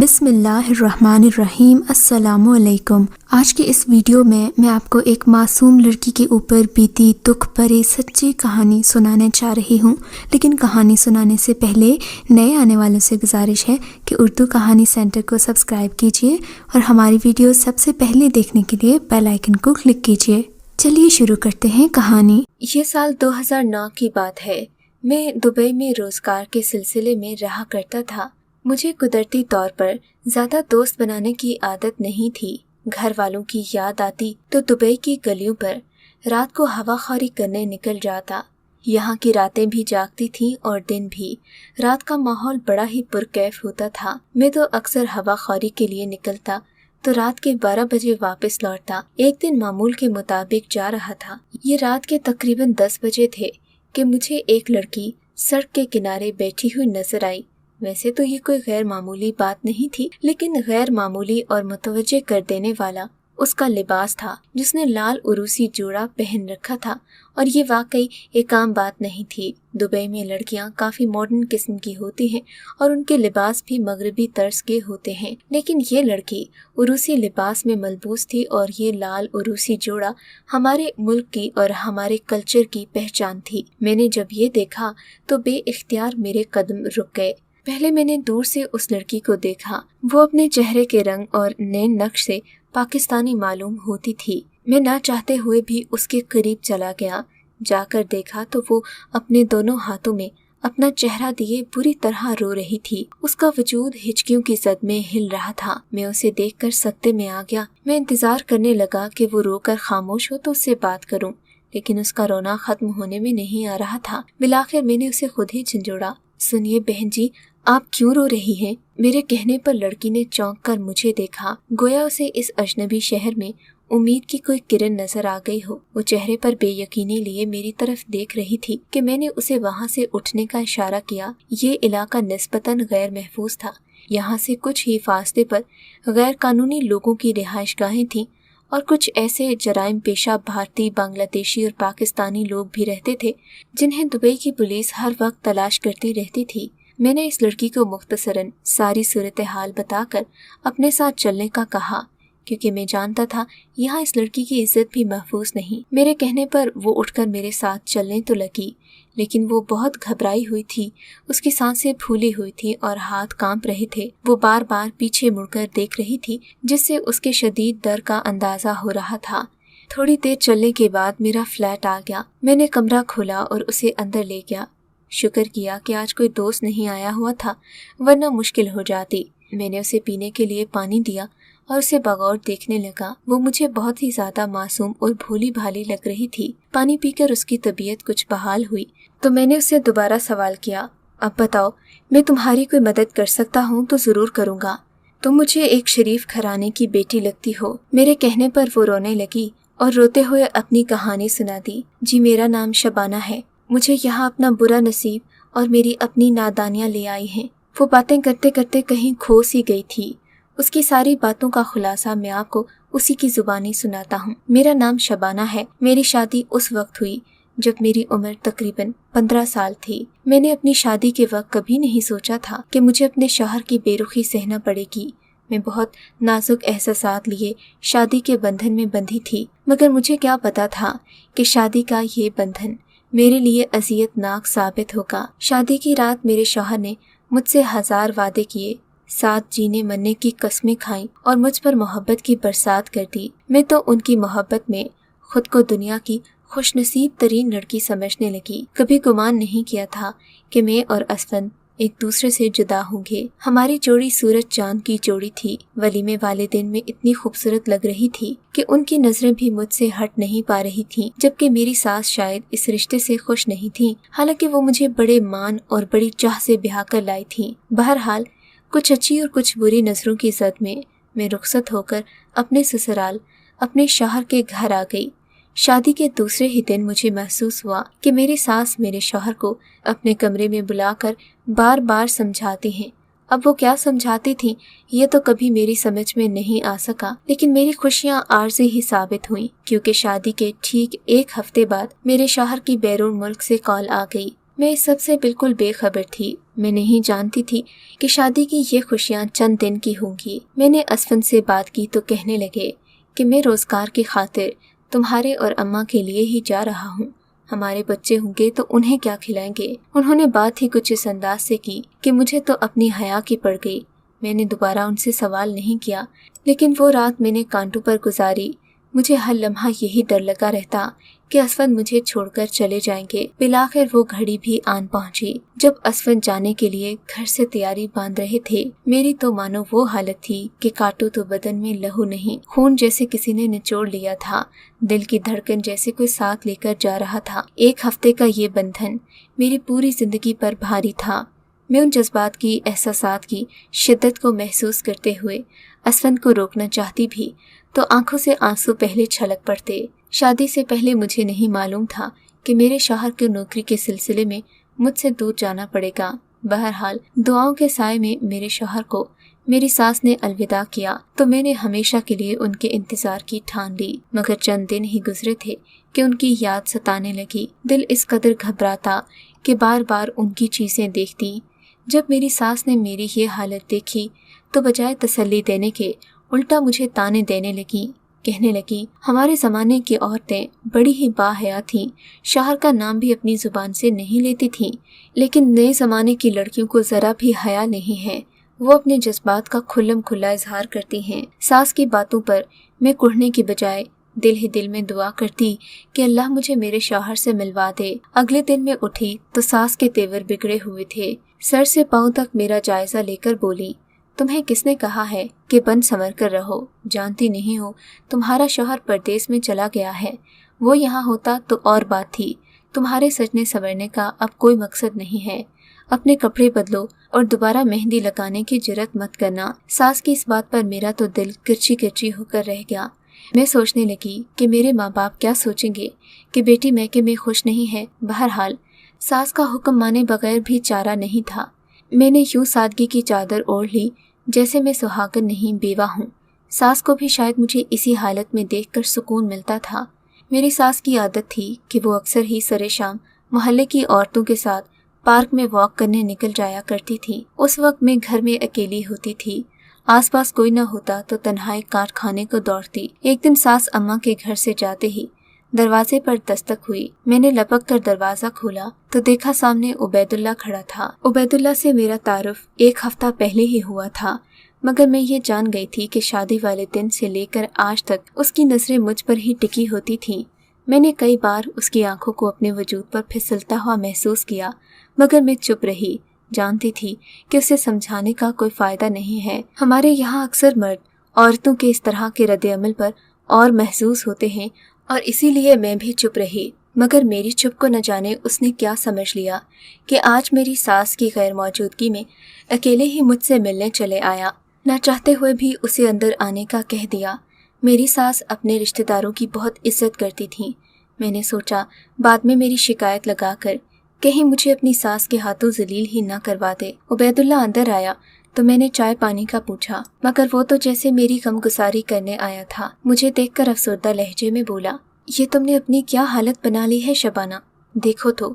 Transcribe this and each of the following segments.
बिस्मिल्लाहिर्रहमानिर्रहीम। अस्सलामुअलैकुम। आज के इस वीडियो में मैं आपको एक मासूम लड़की के ऊपर बीती दुख भरी सच्ची कहानी सुनाने जा रही हूँ। लेकिन कहानी सुनाने से पहले नए आने वालों से गुजारिश है कि उर्दू कहानी सेंटर को सब्सक्राइब कीजिए और हमारी वीडियो सबसे पहले देखने के लिए बेल आइकन को क्लिक कीजिए। चलिए शुरू करते हैं कहानी। ये साल 2009 की बात है। मैं दुबई में रोजगार के सिलसिले में रहा करता था। मुझे कुदरती तौर पर ज़्यादा दोस्त बनाने की आदत नहीं थी। घर वालों की याद आती तो दुबई की गलियों पर रात को हवाखोरी करने निकल जाता। यहाँ की रातें भी जागती थीं और दिन भी। रात का माहौल बड़ा ही पुरकैफ होता था। मैं तो अक्सर हवाखोरी के लिए निकलता तो रात के 12 बजे वापस लौटता। एक दिन मामूल के मुताबिक जा रहा था। ये रात के तकरीबन 10 बजे थे कि मुझे एक लड़की सड़क के किनारे बैठी हुई नजर आई। वैसे तो ये कोई गैर मामूली बात नहीं थी, लेकिन गैर मामूली और मुतवज्जे कर देने वाला उसका लिबास था, जिसने लाल उरूसी जोड़ा पहन रखा था। और ये वाकई एक आम बात नहीं थी। दुबई में लड़कियां काफी मॉडर्न किस्म की होती हैं और उनके लिबास भी मगरबी तर्ज के होते हैं, लेकिन ये लड़की उरूसी लिबास में मलबूस थी और ये लाल उरूसी जोड़ा हमारे मुल्क की और हमारे कल्चर की पहचान थी। मैंने जब ये देखा तो बेइख्तियार मेरे कदम रुक गए। पहले मैंने दूर से उस लड़की को देखा। वो अपने चेहरे के रंग और नैन नक्श से पाकिस्तानी मालूम होती थी। मैं ना चाहते हुए भी उसके करीब चला गया। जाकर देखा तो वो अपने दोनों हाथों में अपना चेहरा दिए बुरी तरह रो रही थी। उसका वजूद हिचकियों की जद में हिल रहा था। मैं उसे देखकर सकते में आ गया। मैं इंतजार करने लगा कि वो रोकर खामोश हो तो उससे बात करूं, लेकिन उसका रोना खत्म होने में नहीं आ रहा था। बिलाखिर मैंने उसे खुद ही झंझोड़ा। सुनिए बहन जी, आप क्यों रो रही हैं? मेरे कहने पर लड़की ने चौंक कर मुझे देखा, गोया उसे इस अजनबी शहर में उम्मीद की कोई किरण नजर आ गई हो। वो चेहरे पर बेयकीनी लिए मेरी तरफ देख रही थी कि मैंने उसे वहाँ से उठने का इशारा किया। ये इलाका निस्बतन गैर महफूज था। यहाँ से कुछ ही फासले पर गैर कानूनी लोगों की रिहाइशगाहें थीं और कुछ ऐसे जराइम पेशा भारतीय, बांग्लादेशी और पाकिस्तानी लोग भी रहते थे जिन्हें दुबई की पुलिस हर वक्त तलाश करती रहती थी। मैंने इस लड़की को मुख्तसरन सारी सूरत हाल बताकर अपने साथ चलने का कहा, क्योंकि मैं जानता था यहाँ इस लड़की की इज्जत भी महफूज नहीं। मेरे कहने पर वो उठकर मेरे साथ चलने तो लगी, लेकिन वो बहुत घबराई हुई थी। उसकी सांसें फूली हुई थी और हाथ कांप रहे थे। वो बार बार पीछे मुड़कर देख रही थी, जिससे उसके शदीद डर का अंदाजा हो रहा था। थोड़ी देर चलने के बाद मेरा फ्लैट आ गया। मैंने कमरा खोला और उसे अंदर ले गया। शुक्र किया कि आज कोई दोस्त नहीं आया हुआ था, वरना मुश्किल हो जाती। मैंने उसे पीने के लिए पानी दिया और उसे बगौर देखने लगा। वो मुझे बहुत ही ज्यादा मासूम और भोली भाली लग रही थी। पानी पीकर उसकी तबीयत कुछ बहाल हुई तो मैंने उससे दोबारा सवाल किया, अब बताओ, मैं तुम्हारी कोई मदद कर सकता हूँ तो जरूर करूँगा। तुम मुझे एक शरीफ घराने की बेटी लगती हो। मेरे कहने पर वो रोने लगी और रोते हुए अपनी कहानी सुना दी। जी, मेरा नाम शबाना है। मुझे यहाँ अपना बुरा नसीब और मेरी अपनी नादानियाँ ले आई हैं। वो बातें करते करते कहीं खो सी गई थी। उसकी सारी बातों का खुलासा मैं आपको उसी की जुबानी सुनाता हूँ। मेरा नाम शबाना है। मेरी शादी उस वक्त हुई जब मेरी उम्र तकरीबन 15 साल थी। मैंने अपनी शादी के वक्त कभी नहीं सोचा था कि मुझे अपने शौहर की बेरुखी सहना पड़ेगी। मैं बहुत नाजुक एहसासात लिए शादी के बंधन में बंधी थी, मगर मुझे क्या पता था कि शादी का ये बंधन मेरे लिए अजियतनाक साबित होगा। शादी की रात मेरे शौहर ने मुझसे 1000 वादे किए, साथ जीने मरने की कस्में खाईं और मुझ पर मोहब्बत की बरसात कर दी। मैं तो उनकी मोहब्बत में खुद को दुनिया की खुशनसीब तरीन लड़की समझने लगी। कभी गुमान नहीं किया था कि मैं और असफन एक दूसरे से जुदा होंगे। हमारी जोड़ी सूरज चांद की जोड़ी थी। वलीमे वाले दिन में इतनी खूबसूरत लग रही थी कि उनकी नजरें भी मुझसे हट नहीं पा रही थीं, जबकि मेरी सास शायद इस रिश्ते से खुश नहीं थी। हालांकि वो मुझे बड़े मान और बड़ी चाह से ब्याह कर लाई थी। बहरहाल कुछ अच्छी और कुछ बुरी नजरों की जद में मैं रुखसत होकर अपने ससुराल, अपने शौहर के घर आ गई। शादी के दूसरे ही दिन मुझे महसूस हुआ कि मेरी सास मेरे शौहर को अपने कमरे में बुलाकर बार बार समझाती हैं। अब वो क्या समझाती थी ये तो कभी मेरी समझ में नहीं आ सका, लेकिन मेरी खुशियां आरज़ी ही साबित हुई, क्योंकि शादी के ठीक 1 हफ्ते बाद मेरे शौहर की बैरून मुल्क से कॉल आ गई। मैं इस सब से बिल्कुल बेखबर थी। मैं नहीं जानती थी कि शादी की ये खुशियाँ चंद दिन की होंगी। मैंने असफन से बात की तो कहने लगे कि मैं रोजगार की खातिर तुम्हारे और अम्मा के लिए ही जा रहा हूँ। हमारे बच्चे होंगे तो उन्हें क्या खिलाएंगे। उन्होंने बात ही कुछ इस अंदाज से की कि मुझे तो अपनी हया की पड़ गई। मैंने दोबारा उनसे सवाल नहीं किया, लेकिन वो रात मैंने कांटों पर गुजारी। मुझे हर लम्हा यही डर लगा रहता कि असफन मुझे छोड़कर चले जाएंगे। बिलाखिर वो घड़ी भी आन पहुंची जब असफन जाने के लिए घर से तैयारी बांध रहे थे। मेरी तो मानो वो हालत थी कि काटो तो बदन में लहू नहीं, खून जैसे किसी ने निचोड़ लिया था। दिल की धड़कन जैसे कोई साथ लेकर जा रहा था। एक हफ्ते का ये बंधन मेरी पूरी जिंदगी पर भारी था। मैं उन जज्बात की, एहसासात की शिद्दत को महसूस करते हुए असफन को रोकना चाहती भी तो आंखों से आंसू पहले छलक पड़ते। शादी से पहले मुझे नहीं मालूम था कि मेरे शौहर की नौकरी के सिलसिले में मुझसे दूर जाना पड़ेगा। बहरहाल दुआओं के साए में मेरे शौहर को मेरी सास ने अलविदा किया तो मैंने हमेशा के लिए उनके इंतजार की ठान ली। मगर चंद दिन ही गुजरे थे कि उनकी याद सताने लगी। दिल इस कदर घबराता कि बार बार उनकी चीजें देखती। जब मेरी सास ने मेरी ये हालत देखी तो बजाय तसल्ली देने के उल्टा मुझे ताने देने लगी। कहने लगी, हमारे ज़माने की औरतें बड़ी ही बाहया थीं, शौहर का नाम भी अपनी ज़ुबान से नहीं लेती थीं, लेकिन नए ज़माने की लड़कियों को ज़रा भी हया नहीं है। वो अपने जज्बात का खुल्लम खुल्ला इजहार करती हैं। सास की बातों पर मैं कुढ़ने की बजाय दिल ही दिल में दुआ करती कि अल्लाह मुझे मेरे शौहर से मिलवा दे। अगले दिन मैं उठी तो सास के तेवर बिगड़े हुए थे। सर से पांव तक मेरा जायजा लेकर बोली, तुम्हें किसने कहा है कि बन संवर कर रहो? जानती नहीं हो तुम्हारा शौहर परदेश में चला गया है। वो यहाँ होता तो और बात थी। तुम्हारे सजने संवरने का अब कोई मकसद नहीं है। अपने कपड़े बदलो और दोबारा मेहंदी लगाने की जुर्रत मत करना। सास की इस बात पर मेरा तो दिल किरची किरची होकर रह गया। मैं सोचने लगी कि मेरे माँ बाप क्या सोचेंगे कि बेटी मैके में खुश नहीं है। बहरहाल सास का हुक्म माने बगैर भी चारा नहीं था। मैंने यूं सादगी की चादर ओढ़ ली जैसे मैं सुहागन नहीं, बेवा हूँ। सास को भी शायद मुझे इसी हालत में देखकर सुकून मिलता था। मेरी सास की आदत थी कि वो अक्सर ही सरे शाम मोहल्ले की औरतों के साथ पार्क में वॉक करने निकल जाया करती थी। उस वक्त मैं घर में अकेली होती थी। आसपास कोई न होता तो तन्हाई काट खाने को दौड़ती। एक दिन सास अम्मा के घर से जाते ही दरवाजे पर दस्तक हुई। मैंने लपक कर दरवाजा खोला तो देखा सामने उबैदुल्ला खड़ा था। उबैदुल्ला से मेरा तारुफ एक हफ्ता पहले ही हुआ था, मगर मैं ये जान गई थी कि शादी वाले दिन से लेकर आज तक उसकी नजरें मुझ पर ही टिकी होती थीं। मैंने कई बार उसकी आंखों को अपने वजूद पर फिसलता हुआ महसूस किया, मगर मैं चुप रही। जानती थी कि उसे समझाने का कोई फायदा नहीं है। हमारे यहाँ अक्सर मर्द औरतों के इस तरह के रद्द-ए-अमल पर और महसूस होते हैं और इसीलिए मैं भी चुप रही। मगर मेरी चुप को न जाने उसने क्या समझ लिया कि आज मेरी सास की गैर मौजूदगी में अकेले ही मुझसे मिलने चले आया। न चाहते हुए भी उसे अंदर आने का कह दिया। मेरी सास अपने रिश्तेदारों की बहुत इज्जत करती थी। मैंने सोचा बाद में मेरी शिकायत लगाकर कहीं मुझे अपनी सास के हाथों जलील ही न करवा दे। उबैदुल्ला अंदर आया तो मैंने चाय पानी का पूछा, मगर वो तो जैसे मेरी गमगुसारी करने आया था। मुझे देखकर अफसरदा लहजे में बोला, ये तुमने अपनी क्या हालत बना ली है शबाना। देखो तो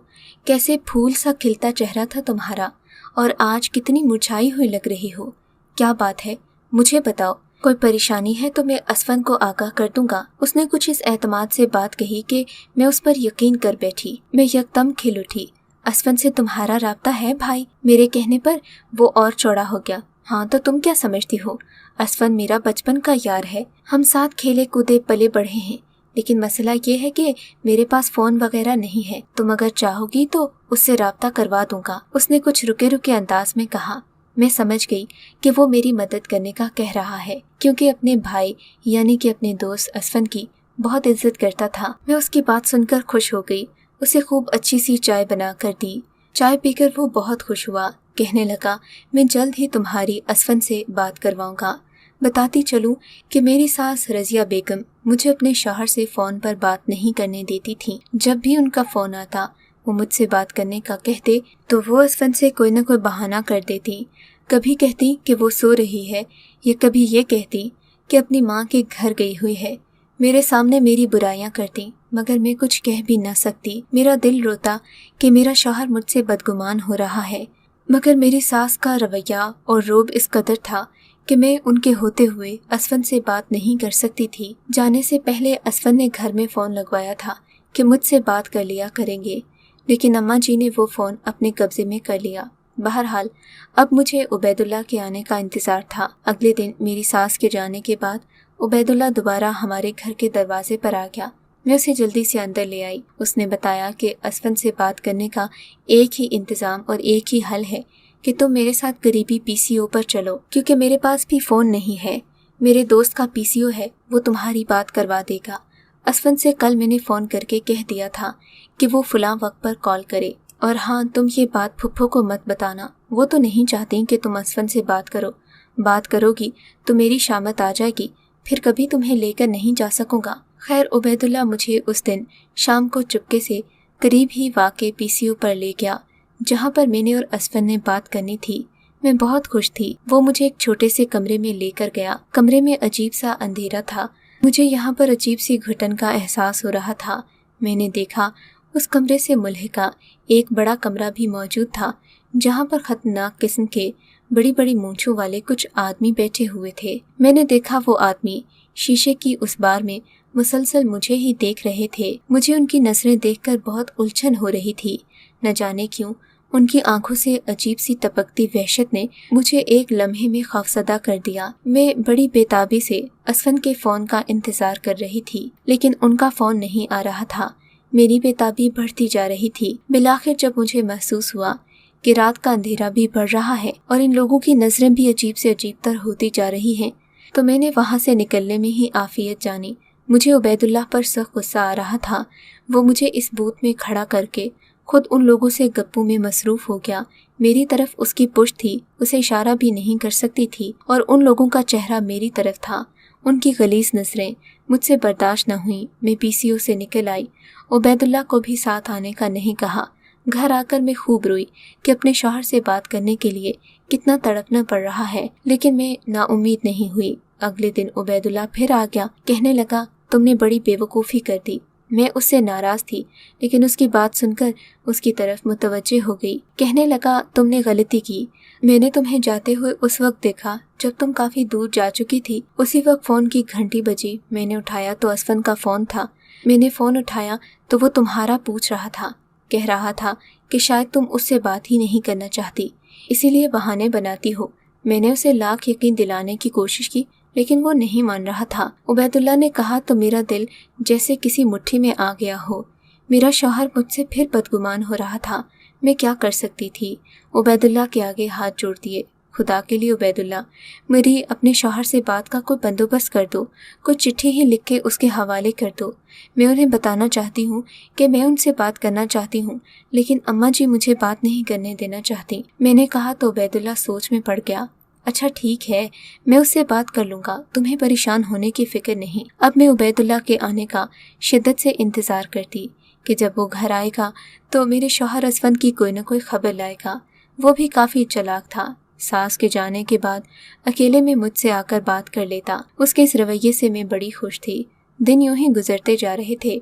कैसे फूल सा खिलता चेहरा था तुम्हारा और आज कितनी मुरझाई हुई लग रही हो। क्या बात है, मुझे बताओ। कोई परेशानी है तो मैं असफन को आगाह कर दूंगा। उसने कुछ इस एतमाद से बात कही कि मैं उस पर यकीन कर बैठी। मैं यकदम खिल उठी। असफन से तुम्हारा राब्ता है भाई? मेरे कहने पर वो और चौड़ा हो गया। हाँ तो तुम क्या समझती हो, असफन मेरा बचपन का यार है। हम साथ खेले कूदे पले बढ़े हैं, लेकिन मसला ये है कि मेरे पास फोन वगैरह नहीं है। तुम अगर चाहोगी तो उससे राब्ता करवा दूंगा। उसने कुछ रुके रुके अंदाज में कहा। मैं समझ गई कि वो मेरी मदद करने का कह रहा है, क्योंकि अपने भाई यानी कि अपने दोस्त असफन की बहुत इज्जत करता था। मैं उसकी बात सुनकर खुश हो गई। उसे खूब अच्छी सी चाय बना कर दी। चाय पीकर वो बहुत खुश हुआ। कहने लगा, मैं जल्द ही तुम्हारी असफन से बात करवाऊंगा। बताती चलूं कि मेरी सास रजिया बेगम मुझे अपने शौहर से फ़ोन पर बात नहीं करने देती थी। जब भी उनका फ़ोन आता वो मुझसे बात करने का कहते तो वो असफन से कोई न कोई बहाना कर देती। कभी कहती कि वो सो रही है या कभी ये कहती कि अपनी माँ के घर गई हुई है। मेरे सामने मेरी बुराइयाँ करती। मगर मैं कुछ कह भी न सकती। मेरा दिल रोता कि मेरा शौहर मुझसे बदगुमान हो रहा है, मगर मेरी सास का रवैया और रोब इस कदर था कि मैं उनके होते हुए असफन से बात नहीं कर सकती थी। जाने से पहले असफन ने घर में फ़ोन लगवाया था कि मुझसे बात कर लिया करेंगे, लेकिन अम्मा जी ने वो फ़ोन अपने कब्जे में कर लिया। बहरहाल अब मुझे उबैदुल्ला के आने का इंतज़ार था। अगले दिन मेरी सास के जाने के बाद उबैदुल्ला दोबारा हमारे घर के दरवाजे पर आ गया। मैं उसे जल्दी से अंदर ले आई। उसने बताया कि असफन से बात करने का एक ही इंतज़ाम और एक ही हल है कि तुम मेरे साथ करीबी पीसीओ पर चलो, क्योंकि मेरे पास भी फ़ोन नहीं है। मेरे दोस्त का पीसीओ है, वो तुम्हारी बात करवा देगा। असफन से कल मैंने फ़ोन करके कह दिया था कि वो फलां वक्त पर कॉल करे। और हाँ, तुम ये बात फुफ्फो को मत बताना, वो तो नहीं चाहती कि तुम असफन से बात करो। बात करोगी तो मेरी शामत आ जाएगी, फिर कभी तुम्हें लेकर नहीं जा सकूँगा। खैर, उबैदुल्ला मुझे उस दिन शाम को चुपके से करीब ही वाक़े पीसीओ पर ले गया, जहाँ पर मैंने और असफन ने बात करनी थी। मैं बहुत खुश थी। वो मुझे एक छोटे से कमरे में लेकर गया। कमरे में अजीब सा अंधेरा था। मुझे यहाँ पर अजीब सी घुटन का एहसास हो रहा था। मैंने देखा उस कमरे से मुल्हिका एक बड़ा कमरा भी मौजूद था, जहाँ पर खतरनाक किस्म के बड़ी बड़ी मूंछों वाले कुछ आदमी बैठे हुए थे। मैंने देखा वो आदमी शीशे की उस बार में मुसलसल मुझे ही देख रहे थे। मुझे उनकी नजरें देखकर बहुत उलझन हो रही थी। न जाने क्यों उनकी आंखों से अजीब सी टपकती वहशत ने मुझे एक लम्हे में खौफजदा कर दिया। मैं बड़ी बेताबी से असफन के फ़ोन का इंतज़ार कर रही थी, लेकिन उनका फ़ोन नहीं आ रहा था। मेरी बेताबी बढ़ती जा रही थी। बिलाखिर जब मुझे महसूस हुआ कि रात का अंधेरा भी बढ़ रहा है और इन लोगों की नज़रें भी अजीब से अजीब तर होती जा रही हैं, तो मैंने वहाँ से निकलने में ही आफियत जानी। मुझे उबैदुल्लाह पर सख्त गुस्सा आ रहा था। वो मुझे इस बूथ में खड़ा करके खुद उन लोगों से गप्पू में मसरूफ़ हो गया। मेरी तरफ उसकी पुश्त थी, उसे इशारा भी नहीं कर सकती थी, और उन लोगों का चेहरा मेरी तरफ था। उनकी गलीज़ नज़रें मुझसे बर्दाश्त न हुई। मैं पीसीओ से निकल आई। उबैदुल्लाह को भी साथ आने का नहीं कहा। घर आकर मैं खूब रोई कि अपने शौहर से बात करने के लिए कितना तड़पना पड़ रहा है, लेकिन मैं नाउम्मीद नहीं हुई। अगले दिन उबैदुल्लाह फिर आ गया। कहने लगा, तुमने बड़ी बेवकूफ़ी कर दी। मैं उससे नाराज़ थी, लेकिन उसकी बात सुनकर उसकी तरफ मुतवज्जे हो गई। कहने लगा, तुमने गलती की। मैंने तुम्हें जाते हुए उस वक्त देखा जब तुम काफ़ी दूर जा चुकी थी। उसी वक्त फ़ोन की घंटी बजी। मैंने उठाया तो असफन का फ़ोन था। मैंने फ़ोन उठाया तो वो तुम्हारा पूछ रहा था। कह रहा था कि शायद तुम उससे बात ही नहीं करना चाहती, इसीलिए बहाने बनाती हो। मैंने उसे लाख यकीन दिलाने की कोशिश की, लेकिन वो नहीं मान रहा था। उबैदुल्लाह ने कहा तो मेरा दिल जैसे किसी मुट्ठी में आ गया हो। मेरा शौहर मुझसे फिर बदगुमान हो रहा था। मैं क्या कर सकती थी? उबैदुल्लाह के आगे हाथ जोड़ दिए। खुदा के लिए उबैदुल्लाह, मेरी अपने शौहर से बात का कोई बंदोबस्त कर दो। कोई चिट्ठी ही लिख के उसके हवाले कर दो। मैं उन्हें बताना चाहती हूँ कि मैं उनसे बात करना चाहती हूँ, लेकिन अम्मा जी मुझे बात नहीं करने देना चाहती। मैंने कहा तो उबैदुल्लाह सोच में पड़ गया। अच्छा ठीक है, मैं उससे बात कर लूँगा, तुम्हें परेशान होने की फ़िक्र नहीं। अब मैं उबैदुल्लाह के आने का शिद्दत से इंतज़ार करती कि जब वो घर आएगा तो मेरे शौहर असफन की कोई न कोई खबर लाएगा। वो भी काफ़ी चालाक था। सास के जाने के बाद अकेले में मुझसे आकर बात कर लेता। उसके इस रवैये से मैं बड़ी खुश थी। दिन यूं ही गुजरते जा रहे थे।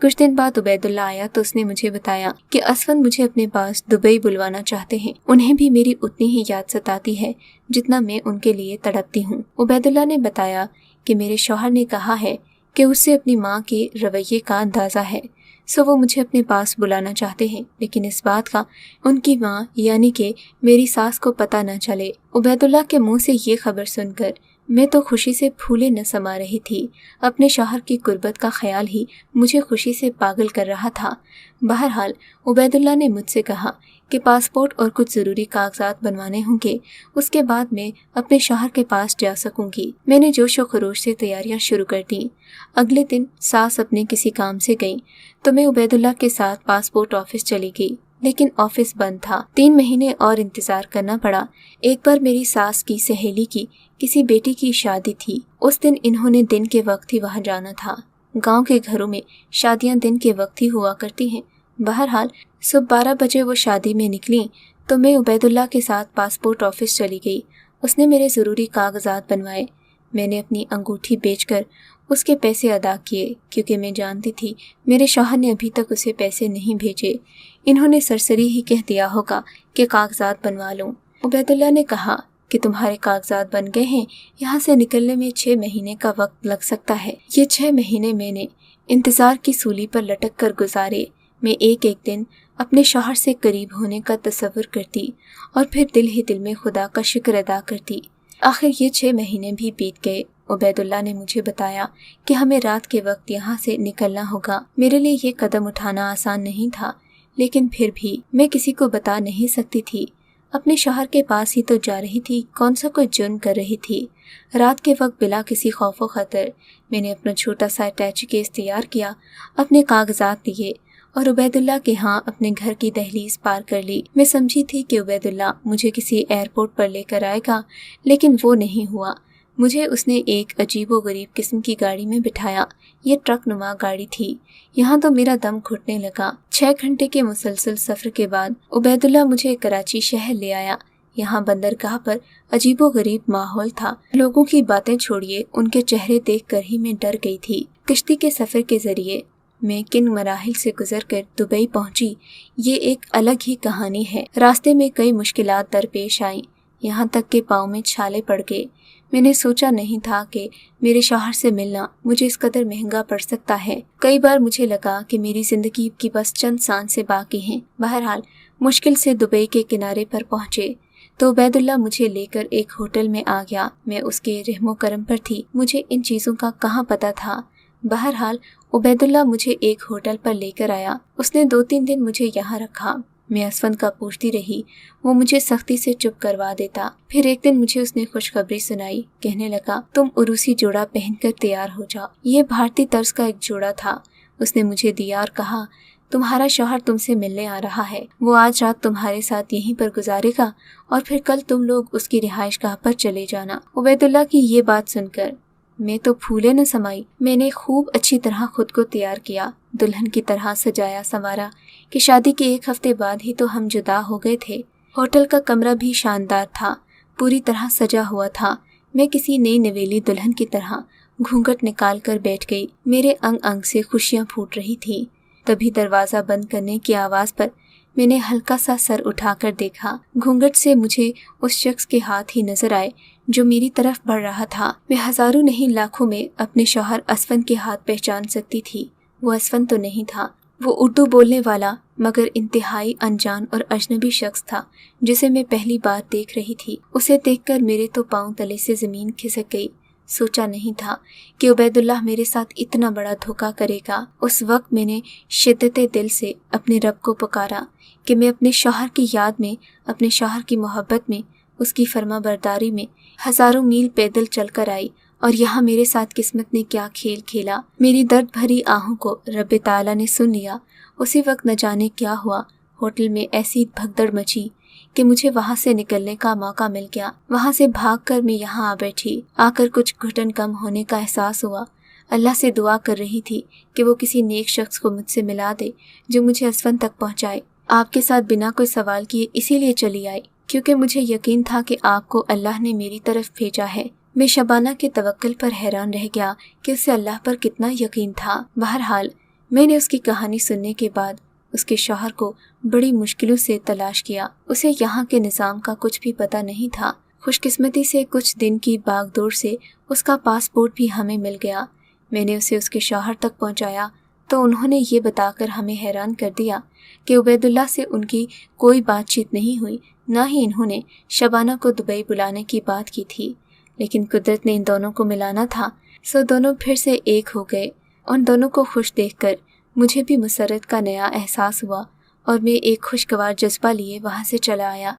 कुछ दिन बाद उबैदुल्लाह आया तो उसने मुझे बताया कि असफन मुझे अपने पास दुबई बुलवाना चाहते हैं। उन्हें भी मेरी उतनी ही याद सताती है जितना मैं उनके लिए तड़पती हूँ। उबैदुल्लाह ने बताया कि मेरे शौहर ने कहा है कि उससे अपनी माँ के रवैये का अंदाज़ा है, सो वो मुझे अपने पास बुलाना चाहते हैं, लेकिन इस बात का उनकी माँ यानी कि मेरी सास को पता न चले। उबैदुल्लाह के मुँह से ये खबर सुनकर मैं तो खुशी से फूले न समा रही थी। अपने शौहर की कुर्बत का ख्याल ही मुझे खुशी से पागल कर रहा था। बहरहाल उबैदुल्लाह ने मुझसे कहा कि पासपोर्ट और कुछ ज़रूरी कागजात बनवाने होंगे, उसके बाद मैं अपने शौहर के पास जा सकूंगी। मैंने जोश व खरोश से तैयारियां शुरू कर दी। अगले दिन सास अपने किसी काम से गई तो मैं उबैदुल्लाह के साथ पासपोर्ट ऑफिस चली गई, लेकिन ऑफिस बंद था। 3 महीने और इंतजार करना पड़ा। एक बार मेरी सास की सहेली की किसी बेटी की शादी थी। उस दिन इन्होंने दिन के वक्त ही वहां जाना था। गांव के घरों में शादियां दिन के वक्त ही हुआ करती हैं। बहरहाल सुबह 12 बजे वो शादी में निकली तो मैं उबैदुल्लाह के साथ पासपोर्ट ऑफिस चली गई। उसने मेरे ज़रूरी कागजात बनवाए। मैंने अपनी अंगूठी बेचकर उसके पैसे अदा किए क्योंकि मैं जानती थी मेरे शौहर ने अभी तक उसे पैसे नहीं भेजे। इन्होंने सरसरी ही कह दिया होगा कि कागजात बनवा लूं। उबैदुल्लाह ने कहा कि तुम्हारे कागजात बन गए हैं, यहाँ से निकलने में 6 महीने का वक्त लग सकता है। ये 6 महीने मैंने इंतज़ार की सूली पर लटक कर गुजारे। मैं एक एक दिन अपने शौहर से करीब होने का तसव्वुर करती और फिर दिल ही दिल में खुदा का शुक्र अदा करती। आखिर ये 6 महीने भी बीत गए। उबैदुल्लाह ने मुझे बताया कि हमें रात के वक्त यहाँ से निकलना होगा। मेरे लिए ये कदम उठाना आसान नहीं था, लेकिन फिर भी मैं किसी को बता नहीं सकती थी। अपने शौहर के पास ही तो जा रही थी, कौन सा कोई जुर्म कर रही थी। रात के वक्त बिला किसी खौफ व खतर मैंने अपना छोटा सा अटैची केस तैयार किया, अपने कागजात लिए और उबैदुल्लाह के यहाँ अपने घर की दहलीज पार कर ली। मैं समझी थी कि उबैदुल्लाह मुझे किसी एयरपोर्ट पर लेकर आएगा, लेकिन वो नहीं हुआ। मुझे उसने एक अजीबो गरीब किस्म की गाड़ी में बिठाया। ये ट्रक नुमा गाड़ी थी। यहाँ तो मेरा दम घुटने लगा। 6 घंटे के मुसलसल सफ़र के बाद उबैदुल्लाह मुझे कराची शहर ले आया। यहाँ बंदरगाह पर अजीबो गरीब माहौल था। लोगों की बातें छोड़िए, उनके चेहरे देखकर ही मैं डर गई थी। किश्ती के सफ़र के जरिए मैं किन मराहिल से गुजरकर दुबई पहुंची, ये एक अलग ही कहानी है। रास्ते में कई मुश्किलात दरपेश आईं, यहाँ तक के पाँव में छाले पड़ गए। मैंने सोचा नहीं था कि मेरे शौहर से मिलना मुझे इस कदर महंगा पड़ सकता है। कई बार मुझे लगा कि मेरी जिंदगी की बस चंद सांसें बाकी हैं। बहरहाल मुश्किल से दुबई के किनारे पर पहुंचे तो उबैदुल्लाह मुझे लेकर एक होटल में आ गया। मैं उसके रहमो करम पर थी, मुझे इन चीज़ों का कहाँ पता था। बहरहाल उबैदुल्लाह मुझे एक होटल पर लेकर आया। उसने 2-3 दिन मुझे यहाँ रखा। मैं असफंद का पूछती रही, वो मुझे सख्ती से चुप करवा देता। फिर एक दिन मुझे उसने खुशखबरी सुनाई। कहने लगा, तुम उरूसी जोड़ा पहनकर तैयार हो जाओ। ये भारतीय तर्ज का एक जोड़ा था। उसने मुझे दिया और कहा, तुम्हारा शौहर तुमसे मिलने आ रहा है। वो आज रात तुम्हारे साथ यहीं पर गुजारेगा और फिर कल तुम लोग उसकी रिहाइशगाह पर चले जाना। उबैदुल्लाह की ये बात सुनकर मैं तो फूले न समाई। मैंने खूब अच्छी तरह खुद को तैयार किया, दुल्हन की तरह सजाया संवारा कि शादी के 1 हफ्ते बाद ही तो हम जुदा हो गए थे। होटल का कमरा भी शानदार था, पूरी तरह सजा हुआ था। मैं किसी नई नवेली दुल्हन की तरह घूंघट निकाल कर बैठ गई। मेरे अंग अंग से खुशियां फूट रही थीं। तभी दरवाज़ा बंद करने की आवाज़ पर मैंने हल्का सा सर उठाकर देखा। घूंघट से मुझे उस शख्स के हाथ ही नजर आए जो मेरी तरफ बढ़ रहा था। मैं हजारों नहीं लाखों में अपने शौहर असफंद के हाथ पहचान सकती थी। वो असफंद तो नहीं था, वो उर्दू बोलने वाला मगर इंतहाई अनजान और अजनबी शख्स था जिसे मैं पहली बार देख रही थी। उसे देखकर मेरे तो पांव तले से ज़मीन खिसक गई। सोचा नहीं था कि उबैदुल्लाह मेरे साथ इतना बड़ा धोखा करेगा। उस वक्त मैंने शिद्दत दिल से अपने रब को पुकारा कि मैं अपने शौहर की याद में, अपने शौहर की मोहब्बत में, उसकी फर्मा बरदारी में हजारों मील पैदल चलकर आई और यहाँ मेरे साथ किस्मत ने क्या खेल खेला। मेरी दर्द भरी आहों को रब ताला ने सुन लिया। उसी वक्त न जाने क्या हुआ, होटल में ऐसी भगदड़ मची कि मुझे वहाँ से निकलने का मौका मिल गया। वहाँ से भागकर मैं यहाँ आ बैठी। आकर कुछ घुटन कम होने का एहसास हुआ। अल्लाह से दुआ कर रही थी कि वो किसी नेक शख्स को मुझसे मिला दे जो मुझे असफंद तक पहुँचाए। आपके साथ बिना कोई सवाल किए इसीलिए चली आई क्योंकि मुझे यकीन था कि आपको अल्लाह ने मेरी तरफ भेजा है। मैं शबाना के तवक्कुल पर हैरान रह गया कि उसे अल्लाह पर कितना यकीन था। बहरहाल मैंने उसकी कहानी सुनने के बाद उसके शौहर को बड़ी मुश्किलों से तलाश किया। उसे यहाँ के निज़ाम का कुछ भी पता नहीं था। खुशकिस्मती से कुछ दिन की भागदौड़ से उसका पासपोर्ट भी हमें मिल गया। मैंने उसे उसके शौहर तक पहुँचाया तो उन्होंने ये बताकर हमें हैरान कर दिया कि उबैदुल्लाह से उनकी कोई बातचीत नहीं हुई, ना ही इन्होंने शबाना को दुबई बुलाने की बात की थी। लेकिन कुदरत ने इन दोनों को मिलाना था, सो दोनों फिर से एक हो गए। उन दोनों को खुश देखकर मुझे भी मुसरत का नया एहसास हुआ और मैं एक खुशगवार जज्बा लिए वहाँ से चला आया।